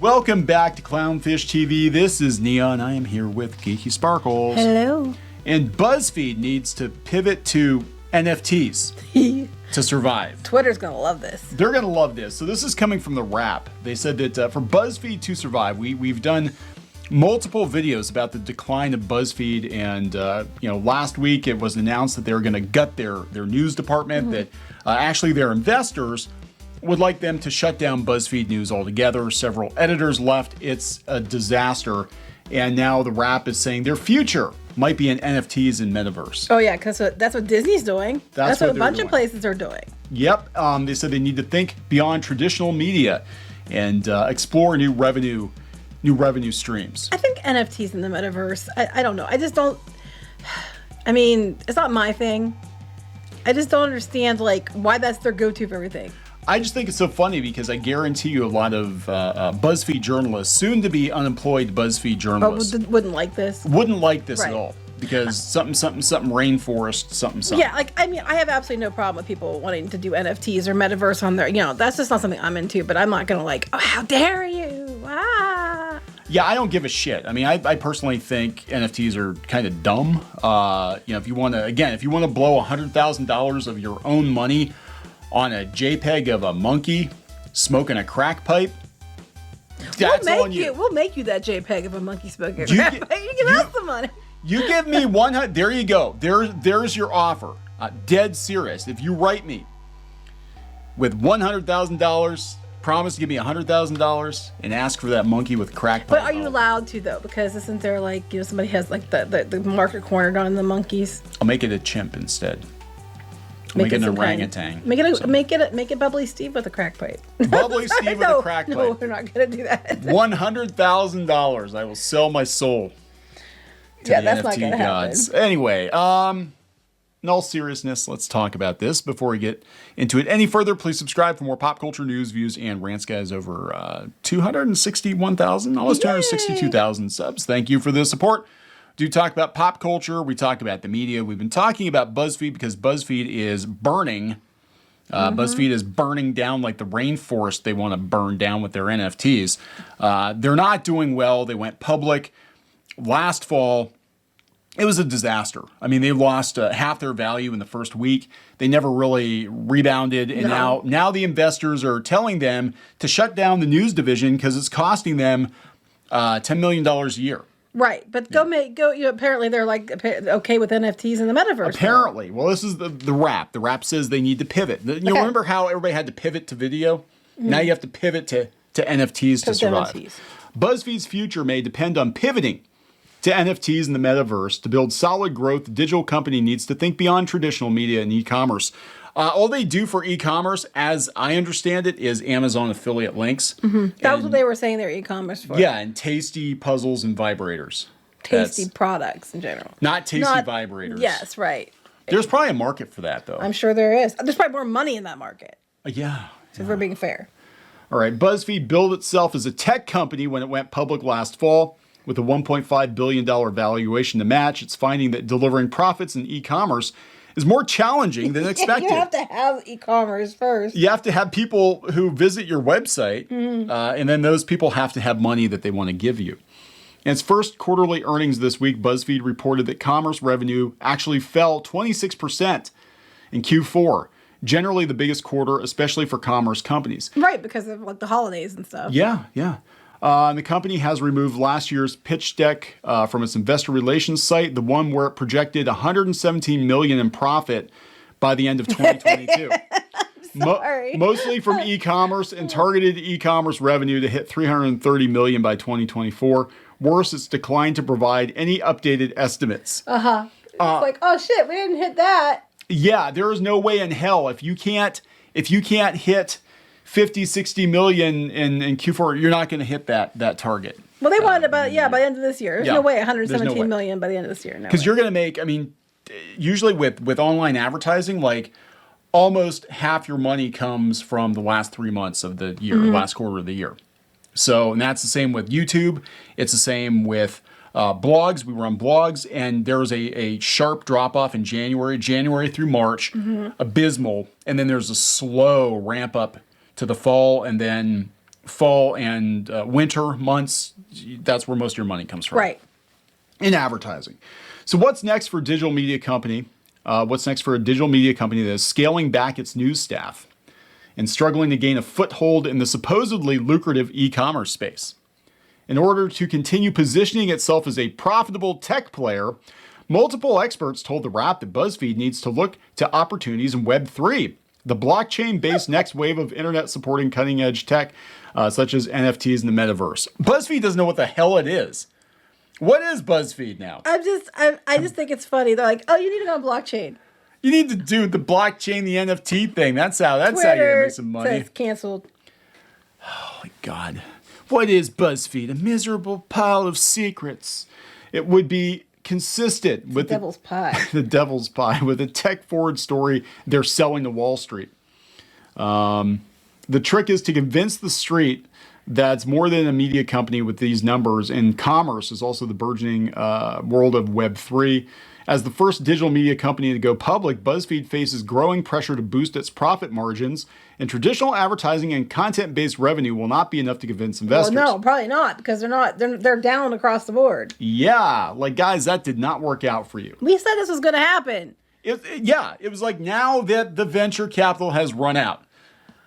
Welcome back to Clownfish TV. This is Neon. I am here with Geeky Sparkles. Hello. And BuzzFeed needs to pivot to NFTs to survive. Twitter's gonna love this. They're gonna love this. So this is coming from the Wrap. They said that for BuzzFeed to survive, we've done multiple videos about the decline of BuzzFeed, and last week it was announced that they were going to gut their news department. That actually their investors would like them to shut down BuzzFeed News altogether. Several editors left. It's a disaster, and now the Wrap is saying their future might be in NFTs and metaverse. Oh yeah, because that's what Disney's doing. That's what a bunch of places are doing. Yep. They said they need to think beyond traditional media and explore new revenue streams. I think NFTs in the metaverse, I don't know. I just don't, I mean, it's not my thing. I just don't understand why that's their go-to for everything. I just think it's so funny because I guarantee you a lot of BuzzFeed journalists, soon to be unemployed BuzzFeed journalists, wouldn't like this. Wouldn't like this right. at all. Because something rainforest, something. Yeah, I have absolutely no problem with people wanting to do NFTs or metaverse on their, that's just not something I'm into, but I'm not going to oh, how dare you? Ah. Yeah, I don't give a shit. I mean, I personally think NFTs are kind of dumb. If you want to blow $100,000 of your own money on a JPEG of a monkey smoking a crack pipe, that's on you. We'll make you that JPEG of a monkey smoking a crack pipe. You give us the money. You give me 100. There you go. There's your offer. Dead serious. If you write me with $100,000, promise to give me $100,000 and ask for that monkey with crack pipe. But are you allowed to though? Because isn't there somebody has the market cornered on the monkeys? I'll make it a chimp instead. Make it an orangutan. Make it Bubbly Steve with a crack pipe. Bubbly Steve with a crack pipe. No, we're not gonna do that. $100,000. I will sell my soul. Yeah, that's NFT not gonna gods. happen. Anyway, in all seriousness, let's talk about this before we get into it any further. Please subscribe for more pop culture news, views, and rants, guys. Over 261,000, almost 262,000 subs. Thank you for the support. Do talk about pop culture. We talk about the media. We've been talking about BuzzFeed because BuzzFeed is burning. BuzzFeed is burning down like the rainforest they want to burn down with their NFTs. They're not doing well. They went public last fall. It was a disaster. I mean, they lost half their value in the first week. They never really rebounded. And now the investors are telling them to shut down the news division because it's costing them $10 million a year. Right, but apparently they're okay with NFTs in the metaverse. Apparently. Well, this is the Wrap. The Wrap says they need to pivot. Remember how everybody had to pivot to video? Mm-hmm. Now you have to pivot to NFTs to survive. NFTs. BuzzFeed's future may depend on pivoting to NFTs in the metaverse. To build solid growth, the digital company needs to think beyond traditional media and e-commerce. All they do for e-commerce, as I understand it, is Amazon affiliate links. Mm-hmm. That was what they were saying their e-commerce for. Yeah, and tasty puzzles and vibrators. Tasty products in general. Not vibrators. Yes, right. There's probably a market for that, though. I'm sure there is. There's probably more money in that market. Yeah. So if we're being fair. All right, BuzzFeed billed itself as a tech company when it went public last fall. With a $1.5 billion valuation to match, it's finding that delivering profits in e-commerce is more challenging than expected. You have to have e-commerce first. You have to have people who visit your website, and then those people have to have money that they want to give you. In its first quarterly earnings this week, BuzzFeed reported that commerce revenue actually fell 26% in Q4. Generally the biggest quarter, especially for commerce companies. Right, because of the holidays and stuff. Yeah. And the company has removed last year's pitch deck from its investor relations site, the one where it projected $117 million in profit by the end of 2022. Mostly from e-commerce, and targeted e-commerce revenue to hit $330 million by 2024. Worse, it's declined to provide any updated estimates. It's oh shit, we didn't hit that. Yeah, there is no way in hell if you can't hit 50-60 million in Q4, you're not going to hit that target. Well, they wanted by the end of this year. There's no way 117 million by the end of this year. Because you're going to make, usually with online advertising, almost half your money comes from the last 3 months of the year, last quarter of the year. So, and that's the same with YouTube. It's the same with blogs. We run blogs, and there was a sharp drop off in January through March, abysmal. And then there's a slow ramp up to the fall, and then fall and winter months, that's where most of your money comes from. Right. In advertising. So what's next for a digital media company? What's next for a digital media company that is scaling back its news staff and struggling to gain a foothold in the supposedly lucrative e-commerce space? In order to continue positioning itself as a profitable tech player, multiple experts told The Wrap that BuzzFeed needs to look to opportunities in Web3, the blockchain-based next wave of internet supporting cutting-edge tech, such as NFTs and the metaverse. BuzzFeed doesn't know what the hell it is. What is BuzzFeed now? I just think it's funny. They're like, oh, you need to go on blockchain. You need to do the blockchain, the NFT thing. That's how you're gonna make some money. Says canceled. Oh my God. What is BuzzFeed? A miserable pile of secrets. It would be consistent with the devil's pie. The devil's pie with a tech-forward story they're selling to Wall Street. The trick is to convince the street that it's more than a media company with these numbers, and commerce is also the burgeoning world of Web3. As the first digital media company to go public, BuzzFeed faces growing pressure to boost its profit margins, and traditional advertising and content-based revenue will not be enough to convince investors. Well, no, probably not, because they're down across the board. Yeah, like guys, that did not work out for you. We said this was going to happen. It was like now that the venture capital has run out.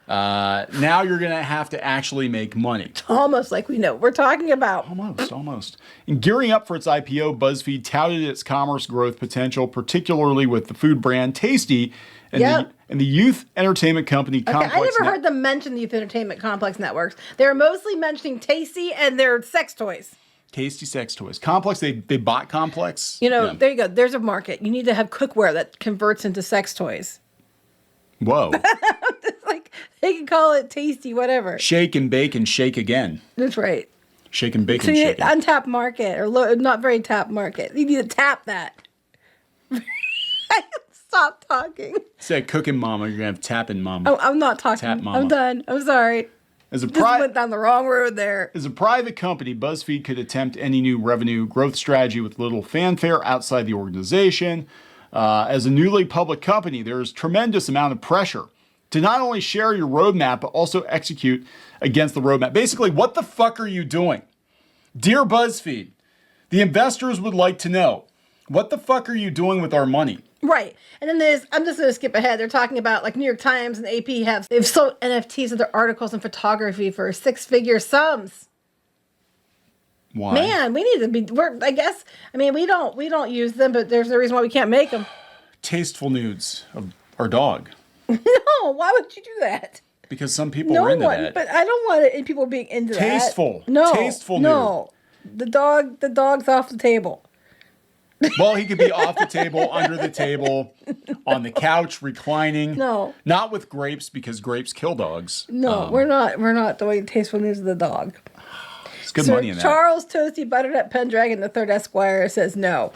Now you're going to have to actually make money. It's almost like we know what we're talking about. Almost. In gearing up for its IPO, BuzzFeed touted its commerce growth potential, particularly with the food brand Tasty and the youth entertainment company Complex. I never heard them mention the youth entertainment Complex networks. They're mostly mentioning Tasty and their sex toys. Tasty sex toys. Complex, they bought Complex. There you go. There's a market. You need to have cookware that converts into sex toys. Whoa. Like, they can call it Tasty, whatever. Shake and bake and shake again. That's right. Shake and bake and shake again. Untapped market, or not very tapped market. You need to tap that. Stop talking. Say cooking mama, you're going to have tapping mama. Oh, I'm not talking. Tap mama. I'm done. I'm sorry. Just went down the wrong road there. As a private company, BuzzFeed could attempt any new revenue growth strategy with little fanfare outside the organization. As a newly public company, there's tremendous amount of pressure to not only share your roadmap, but also execute against the roadmap. Basically, what the fuck are you doing? Dear BuzzFeed, the investors would like to know, what the fuck are you doing with our money? Right. And then I'm just going to skip ahead. They're talking about, like, New York Times and AP they've sold NFTs of their articles and photography for six-figure sums. Why? Man, we need to be. We don't use them, but there's a reason why we can't make them. Tasteful nudes of our dog. No, why would you do that? Because some people are into that. But I don't want people being into Tasteful. that. No, Tasteful no. The dog's off the table. Well, he could be off the table, under the table, on the couch, reclining. No. Not with grapes, because grapes kill dogs. No, we're not doing tasteful news of the dog. It's good money in that. Charles Toasty Butternut Pendragon III Esquire says no.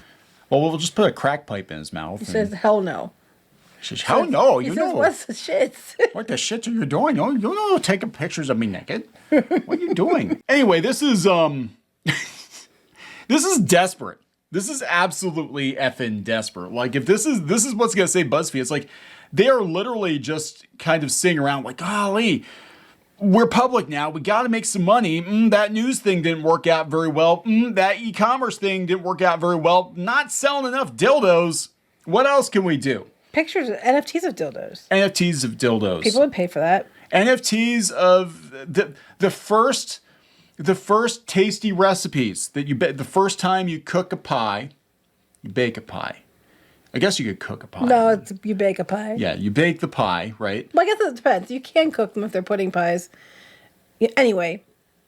Well, we'll just put a crack pipe in his mouth. He says hell no. He says, hell no. He says, what's the shits? What the shit are you doing? You know, taking pictures of me naked. What are you doing? Anyway, this is this is desperate. This is absolutely effing desperate. Like, if this is what's gonna save BuzzFeed, it's like they are literally just kind of sitting around like, golly, we're public now. We got to make some money. That news thing didn't work out very well. That e-commerce thing didn't work out very well. Not selling enough dildos. What else can we do? Pictures, NFTs of dildos. NFTs of dildos. People would pay for that. NFTs of the first tasty recipes that the first time you cook a pie, you bake a pie. I guess you could cook a pie. No, you bake a pie. Yeah, you bake the pie, right? Well, I guess it depends. You can cook them if they're pudding pies. Anyway,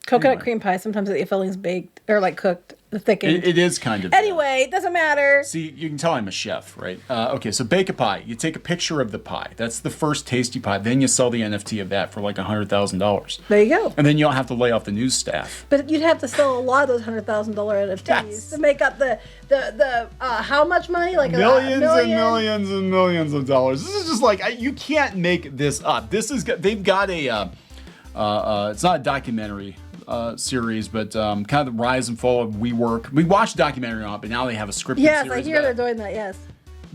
coconut cream pie, sometimes the filling's baked or like cooked, thickened. It is kind of. Anyway, it doesn't matter. See, you can tell I'm a chef, right? Okay, so bake a pie. You take a picture of the pie. That's the first tasty pie. Then you sell the NFT of that for like $100,000. There you go. And then you don't have to lay off the news staff. But you'd have to sell a lot of those $100,000 NFTs to make up the how much money? Like millions and millions and millions of dollars. This is just like you can't make this up. They've got a it's not a documentary series, but kind of the rise and fall of WeWork. We watched a documentary on it, but now they have a scripted series. Yes, I hear they're doing that. Yes.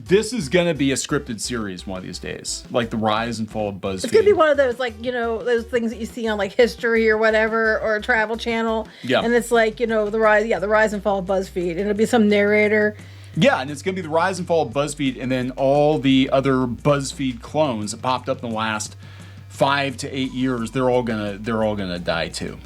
This is going to be a scripted series one of these days, like the rise and fall of BuzzFeed. It's gonna be one of those, like, you know, those things that you see on like History or whatever, or a Travel Channel. Yeah. And it's like, you know, the rise and fall of BuzzFeed, and it'll be some narrator. Yeah, and it's going to be the rise and fall of BuzzFeed, and then all the other BuzzFeed clones that popped up in the last 5 to 8 years. They're all gonna die too.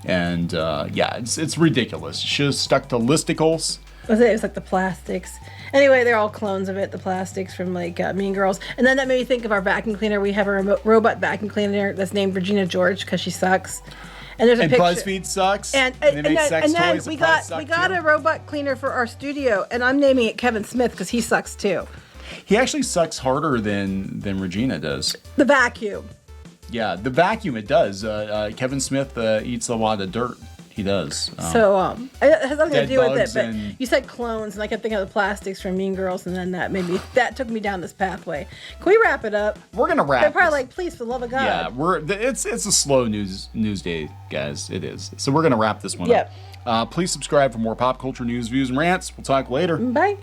And yeah, it's ridiculous. It should have stuck to listicles. It was like the plastics. Anyway, they're all clones of it, the plastics from like Mean Girls. And then that made me think of our vacuum cleaner. We have a robot vacuum cleaner that's named Regina George because she sucks. And there's a picture. BuzzFeed sucks. And they make sex then toys we that got too. a robot cleaner for our studio, and I'm naming it Kevin Smith because he sucks too. He actually sucks harder than Regina does. The vacuum. Yeah, the vacuum it does. Kevin Smith eats a lot of dirt. He does. So it has nothing to dead do with it. bugs But and- you said clones, and I kept thinking of the plastics from Mean Girls, and then that took me down this pathway. Can we wrap it up? We're gonna wrap. They're probably this. like, please, for the love of God. Yeah, it's a slow news day, guys. It is. So we're gonna wrap this one Yep. up. Please subscribe for more pop culture news, views, and rants. We'll talk later. Bye.